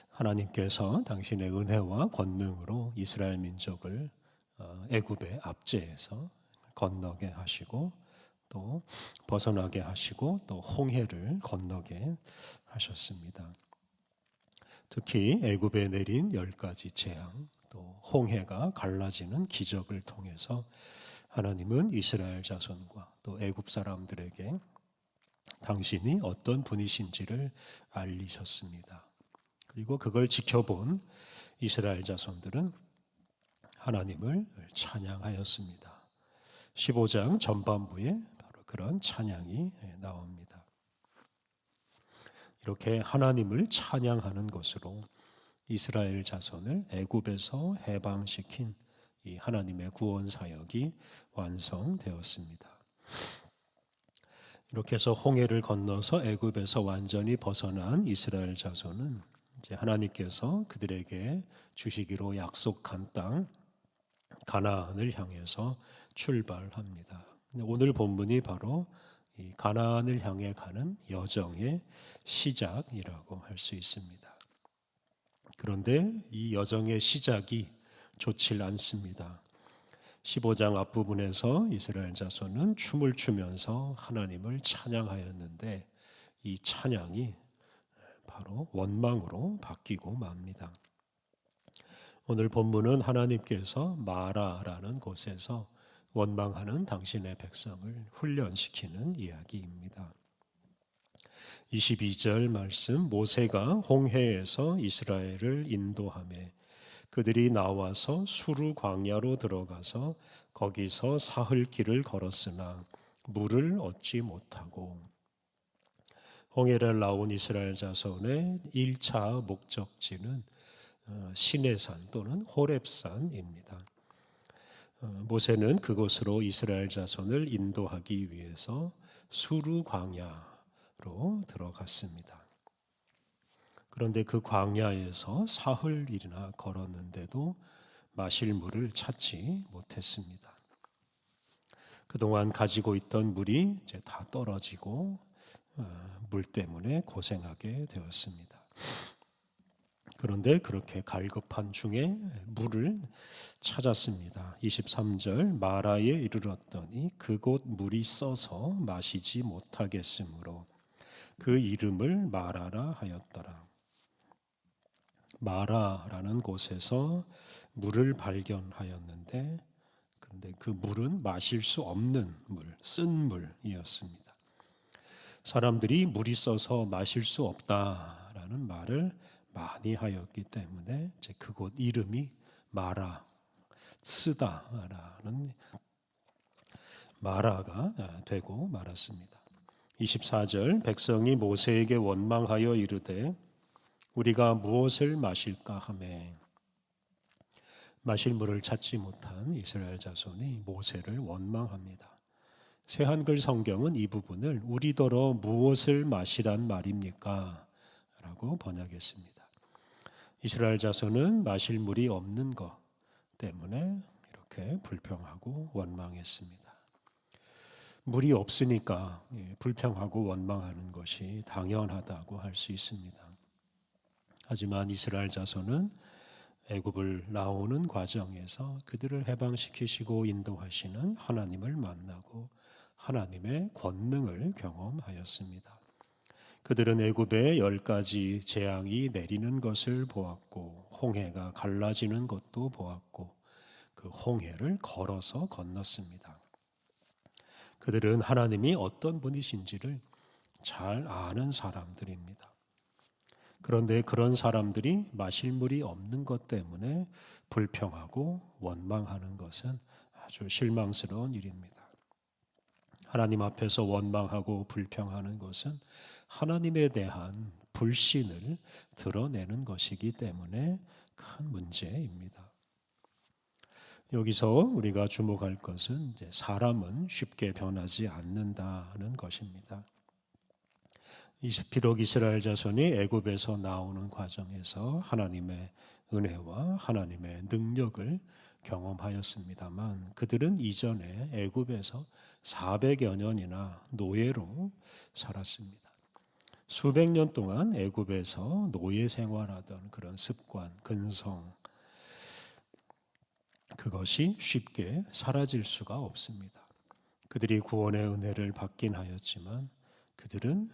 하나님께서 당신의 은혜와 권능으로 이스라엘 민족을 애굽의 압제에서 건너게 하시고 또 벗어나게 하시고 또 홍해를 건너게 하셨습니다. 특히 애굽에 내린 10가지 재앙, 또 홍해가 갈라지는 기적을 통해서 하나님은 이스라엘 자손과 또 애굽 사람들에게 당신이 어떤 분이신지를 알리셨습니다. 그리고 그걸 지켜본 이스라엘 자손들은 하나님을 찬양하였습니다. 15장 전반부에 바로 그런 찬양이 나옵니다. 이렇게 하나님을 찬양하는 것으로 이스라엘 자손을 애굽에서 해방시킨 이 하나님의 구원 사역이 완성되었습니다. 이렇게 해서 홍해를 건너서 애굽에서 완전히 벗어난 이스라엘 자손은 이제 하나님께서 그들에게 주시기로 약속한 땅 가나안을 향해서 출발합니다. 오늘 본문이 바로 이 가나안을 향해 가는 여정의 시작이라고 할 수 있습니다. 그런데 이 여정의 시작이 좋질 않습니다. 15장 앞부분에서 이스라엘 자손은 춤을 추면서 하나님을 찬양하였는데 이 찬양이 바로 원망으로 바뀌고 맙니다. 오늘 본문은 하나님께서 마라라는 곳에서 원망하는 당신의 백성을 훈련시키는 이야기입니다. 22절 말씀, 모세가 홍해에서 이스라엘을 인도하매 그들이 나와서 수르 광야로 들어가서 거기서 사흘 길을 걸었으나 물을 얻지 못하고. 홍해를 나온 이스라엘 자손의 1차 목적지는 시내산 또는 호렙산입니다. 모세는 그곳으로 이스라엘 자손을 인도하기 위해서 수르 광야로 들어갔습니다. 그런데 그 광야에서 사흘이나 걸었는데도 마실 물을 찾지 못했습니다. 그동안 가지고 있던 물이 이제 다 떨어지고 물 때문에 고생하게 되었습니다. 그런데 그렇게 갈급한 중에 물을 찾았습니다. 23절, 마라에 이르렀더니 그곳 물이 써서 마시지 못하겠으므로 그 이름을 마라라 하였더라. 마라라는 곳에서 물을 발견하였는데 그런데 그 물은 마실 수 없는 물, 쓴 물이었습니다. 사람들이 물이 써서 마실 수 없다라는 말을 많이 하였기 때문에 이제 그곳 이름이 마라, 쓰다라는 마라가 되고 말았습니다. 24절, 백성이 모세에게 원망하여 이르되 우리가 무엇을 마실까 하매 마실 물을 찾지 못한 이스라엘 자손이 모세를 원망합니다. 새한글 성경은 이 부분을 우리더러 무엇을 마시란 말입니까? 라고 번역했습니다. 이스라엘 자손은 마실 물이 없는 것 때문에 이렇게 불평하고 원망했습니다. 물이 없으니까 불평하고 원망하는 것이 당연하다고 할 수 있습니다. 하지만 이스라엘 자손은 애굽을 나오는 과정에서 그들을 해방시키시고 인도하시는 하나님을 만나고 하나님의 권능을 경험하였습니다. 그들은 애굽에 10가지 재앙이 내리는 것을 보았고 홍해가 갈라지는 것도 보았고 그 홍해를 걸어서 건넜습니다. 그들은 하나님이 어떤 분이신지를 잘 아는 사람들입니다. 그런데 그런 사람들이 마실 물이 없는 것 때문에 불평하고 원망하는 것은 아주 실망스러운 일입니다. 하나님 앞에서 원망하고 불평하는 것은 하나님에 대한 불신을 드러내는 것이기 때문에 큰 문제입니다. 여기서 우리가 주목할 것은 이제 사람은 쉽게 변하지 않는다는 것입니다. 비록 이스라엘 자손이 애굽에서 나오는 과정에서 하나님의 은혜와 하나님의 능력을 경험하였습니다만 그들은 이전에 애굽에서 400여 년이나 노예로 살았습니다. 수백 년 동안 애굽에서 노예 생활하던 그런 습관, 근성, 그것이 쉽게 사라질 수가 없습니다. 그들이 구원의 은혜를 받긴 하였지만 그들은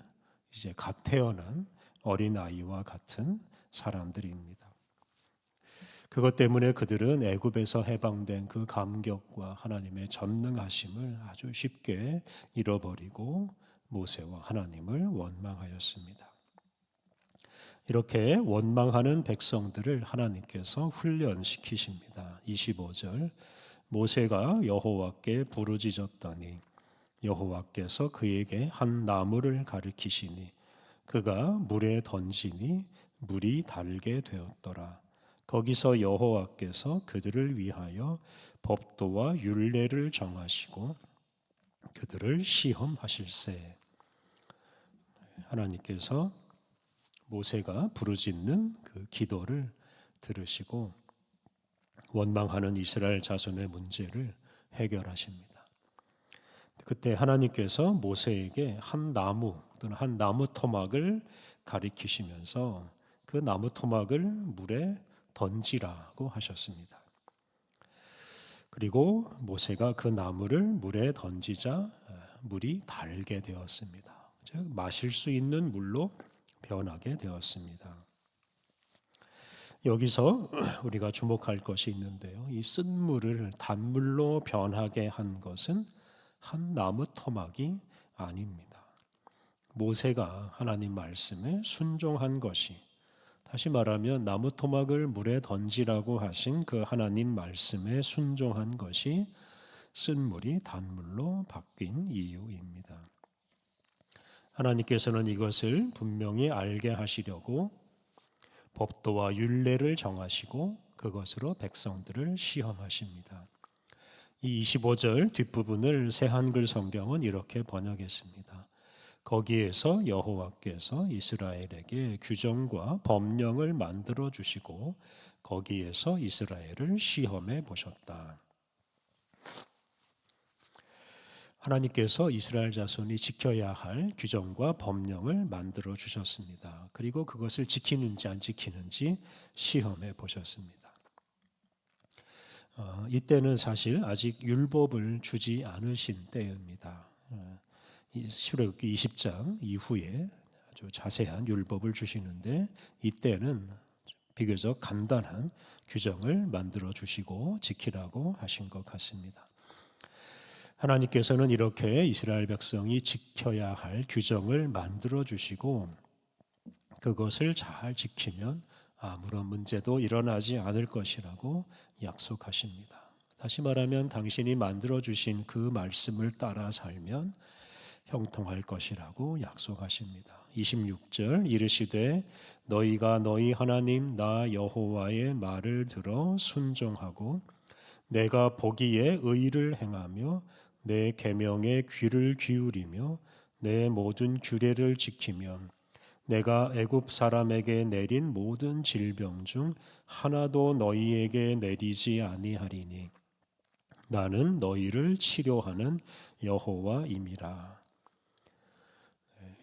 이제 갓 태어난 어린아이와 같은 사람들입니다. 그것 때문에 그들은 애굽에서 해방된 그 감격과 하나님의 전능하심을 아주 쉽게 잃어버리고 모세와 하나님을 원망하였습니다. 이렇게 원망하는 백성들을 하나님께서 훈련시키십니다. 25절 모세가 여호와께 부르짖었더니 여호와께서 그에게 한 나무를 가리키시니 그가 물에 던지니 물이 달게 되었더라. 거기서 여호와께서 그들을 위하여 법도와 율례를 정하시고 그들을 시험하실세. 하나님께서 모세가 부르짖는 그 기도를 들으시고 원망하는 이스라엘 자손의 문제를 해결하십니다. 그때 하나님께서 모세에게 한 나무 또는 한 나무 토막을 가리키시면서 그 나무 토막을 물에 던지라고 하셨습니다. 그리고 모세가 그 나무를 물에 던지자 물이 달게 되었습니다. 즉 마실 수 있는 물로 변하게 되었습니다. 여기서 우리가 주목할 것이 있는데요. 이 쓴물을 단물로 변하게 한 것은 한 나무 토막이 아닙니다. 모세가 하나님 말씀에 순종한 것이, 다시 말하면 나무 토막을 물에 던지라고 하신 그 하나님 말씀에 순종한 것이 쓴물이 단물로 바뀐 이유입니다. 하나님께서는 이것을 분명히 알게 하시려고 법도와 율례를 정하시고 그것으로 백성들을 시험하십니다. 이 25절 뒷부분을 새 한글 성경은 이렇게 번역했습니다. 거기에서 여호와께서 이스라엘에게 규정과 법령을 만들어 주시고 거기에서 이스라엘을 시험해 보셨다. 하나님께서 이스라엘 자손이 지켜야 할 규정과 법령을 만들어 주셨습니다. 그리고 그것을 지키는지 안 지키는지 시험해 보셨습니다. 이때는 사실 아직 율법을 주지 않으신 때입니다. 출애굽기 20장 이후에 아주 자세한 율법을 주시는데 이때는 비교적 간단한 규정을 만들어 주시고 지키라고 하신 것 같습니다. 하나님께서는 이렇게 이스라엘 백성이 지켜야 할 규정을 만들어 주시고 그것을 잘 지키면 아무런 문제도 일어나지 않을 것이라고 약속하십니다. 다시 말하면 당신이 만들어 주신 그 말씀을 따라 살면 형통할 것이라고 약속하십니다. 26절 이르시되 너희가 너희 하나님 나 여호와의 말을 들어 순종하고 내가 보기에 의를 행하며 내 계명에 귀를 기울이며 내 모든 규례를 지키면 내가 애굽 사람에게 내린 모든 질병 중 하나도 너희에게 내리지 아니하리니 나는 너희를 치료하는 여호와임이라.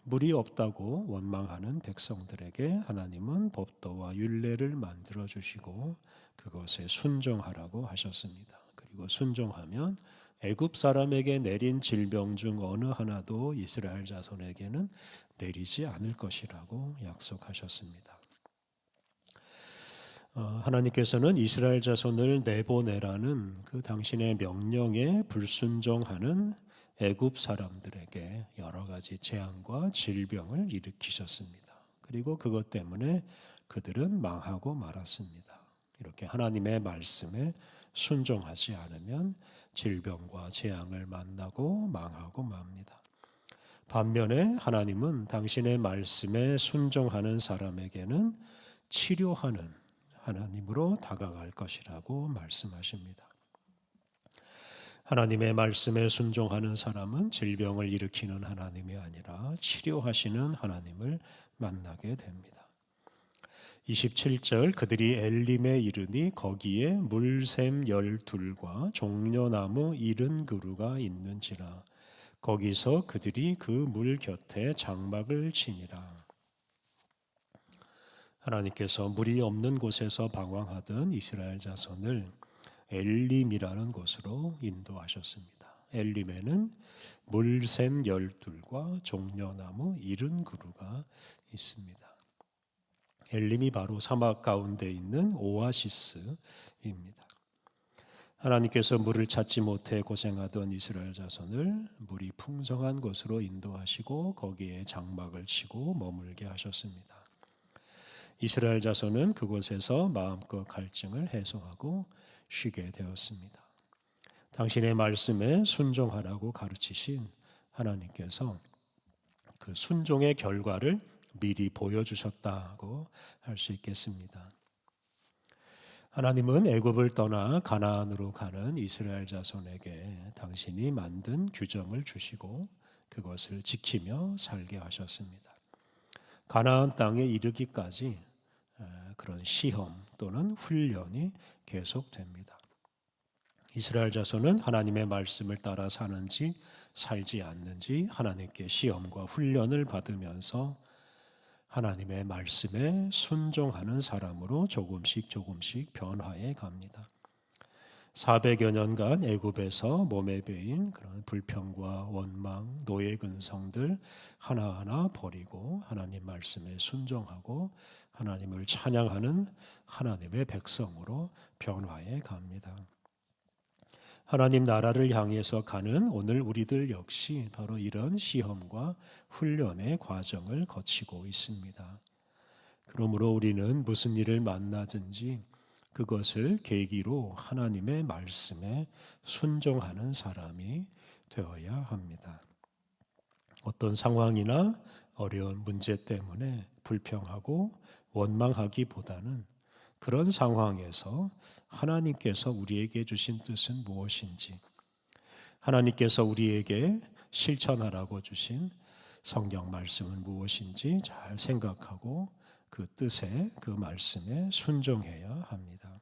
물이 없다고 원망하는 백성들에게 하나님은 법도와 율례를 만들어 주시고 그것에 순종하라고 하셨습니다. 그리고 순종하면 애굽 사람에게 내린 질병 중 어느 하나도 이스라엘 자손에게는 내리지 않을 것이라고 약속하셨습니다. 하나님께서는 이스라엘 자손을 내보내라는 그 당신의 명령에 불순종하는 애굽 사람들에게 여러 가지 재앙과 질병을 일으키셨습니다. 그리고 그것 때문에 그들은 망하고 말았습니다. 이렇게 하나님의 말씀에 순종하지 않으면 질병과 재앙을 만나고 망하고 맙니다. 반면에 하나님은 당신의 말씀에 순종하는 사람에게는 치료하는 하나님으로 다가갈 것이라고 말씀하십니다. 하나님의 말씀에 순종하는 사람은 질병을 일으키는 하나님이 아니라 치료하시는 하나님을 만나게 됩니다. 27절 그들이 엘림에 이르니 거기에 물샘 12과 종려나무 70그루가 있는지라 거기서 그들이 그 물 곁에 장막을 치니라. 하나님께서 물이 없는 곳에서 방황하던 이스라엘 자손을 엘림이라는 곳으로 인도하셨습니다. 엘림에는 물샘 12과 종려나무 70그루가 있습니다. 엘림이 바로 사막 가운데 있는 오아시스입니다. 하나님께서 물을 찾지 못해 고생하던 이스라엘 자손을 물이 풍성한 곳으로 인도하시고 거기에 장막을 치고 머물게 하셨습니다. 이스라엘 자손은 그곳에서 마음껏 갈증을 해소하고 쉬게 되었습니다. 당신의 말씀에 순종하라고 가르치신 하나님께서 그 순종의 결과를 미리 보여주셨다고 할 수 있겠습니다. 하나님은 애굽을 떠나 가나안으로 가는 이스라엘 자손에게 당신이 만든 규정을 주시고 그것을 지키며 살게 하셨습니다. 가나안 땅에 이르기까지 그런 시험 또는 훈련이 계속됩니다. 이스라엘 자손은 하나님의 말씀을 따라 사는지 살지 않는지 하나님께 시험과 훈련을 받으면서 하나님의 말씀에 순종하는 사람으로 조금씩 변화해 갑니다. 400여 년간 애굽에서 몸에 배인 그런 불평과 원망, 노예 근성들 하나하나 버리고 하나님 말씀에 순종하고 하나님을 찬양하는 하나님의 백성으로 변화해 갑니다. 하나님 나라를 향해서 가는 오늘 우리들 역시 바로 이런 시험과 훈련의 과정을 거치고 있습니다. 그러므로 우리는 무슨 일을 만나든지 그것을 계기로 하나님의 말씀에 순종하는 사람이 되어야 합니다. 어떤 상황이나 어려운 문제 때문에 불평하고 원망하기보다는 그런 상황에서 하나님께서 우리에게 주신 뜻은 무엇인지, 하나님께서 우리에게 실천하라고 주신 성경 말씀은 무엇인지 잘 생각하고 그 뜻에, 그 말씀에 순종해야 합니다.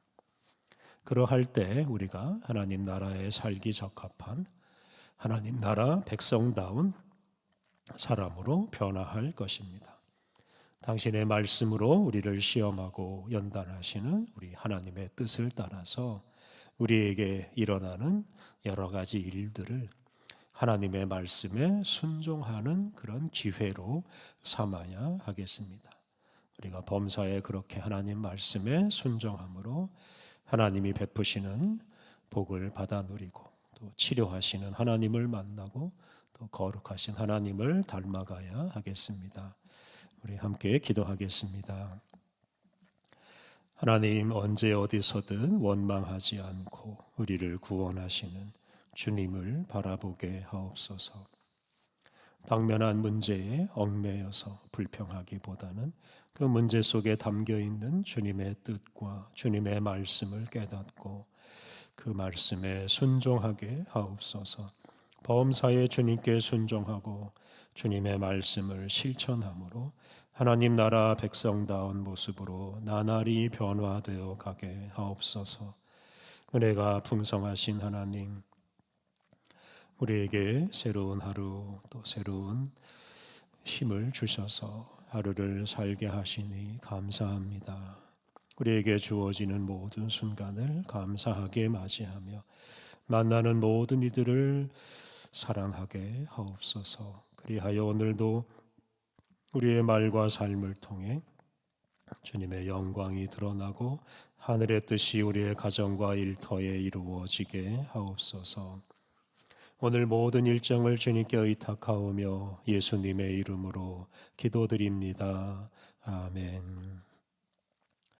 그러할 때 우리가 하나님 나라에 살기 적합한 하나님 나라 백성다운 사람으로 변화할 것입니다. 당신의 말씀으로 우리를 시험하고 연단하시는 우리 하나님의 뜻을 따라서 우리에게 일어나는 여러 가지 일들을 하나님의 말씀에 순종하는 그런 기회로 삼아야 하겠습니다. 우리가 범사에 그렇게 하나님 말씀에 순종함으로 하나님이 베푸시는 복을 받아 누리고 또 치료하시는 하나님을 만나고 또 거룩하신 하나님을 닮아가야 하겠습니다. 우리 함께 기도하겠습니다. 하나님, 언제 어디서든 원망하지 않고 우리를 구원하시는 주님을 바라보게 하옵소서. 당면한 문제에 얽매여서 불평하기보다는 그 문제 속에 담겨 있는 주님의 뜻과 주님의 말씀을 깨닫고 그 말씀에 순종하게 하옵소서. 범사에 주님께 순종하고 주님의 말씀을 실천함으로 하나님 나라 백성다운 모습으로 나날이 변화되어 가게 하옵소서. 은혜가 풍성하신 하나님, 우리에게 새로운 하루 또 새로운 힘을 주셔서 하루를 살게 하시니 감사합니다. 우리에게 주어지는 모든 순간을 감사하게 맞이하며 만나는 모든 이들을 사랑하게 하옵소서. 그리하여 오늘도 우리의 말과 삶을 통해 주님의 영광이 드러나고 하늘의 뜻이 우리의 가정과 일터에 이루어지게 하옵소서. 오늘 모든 일정을 주님께 의탁하오며 예수님의 이름으로 기도드립니다. 아멘.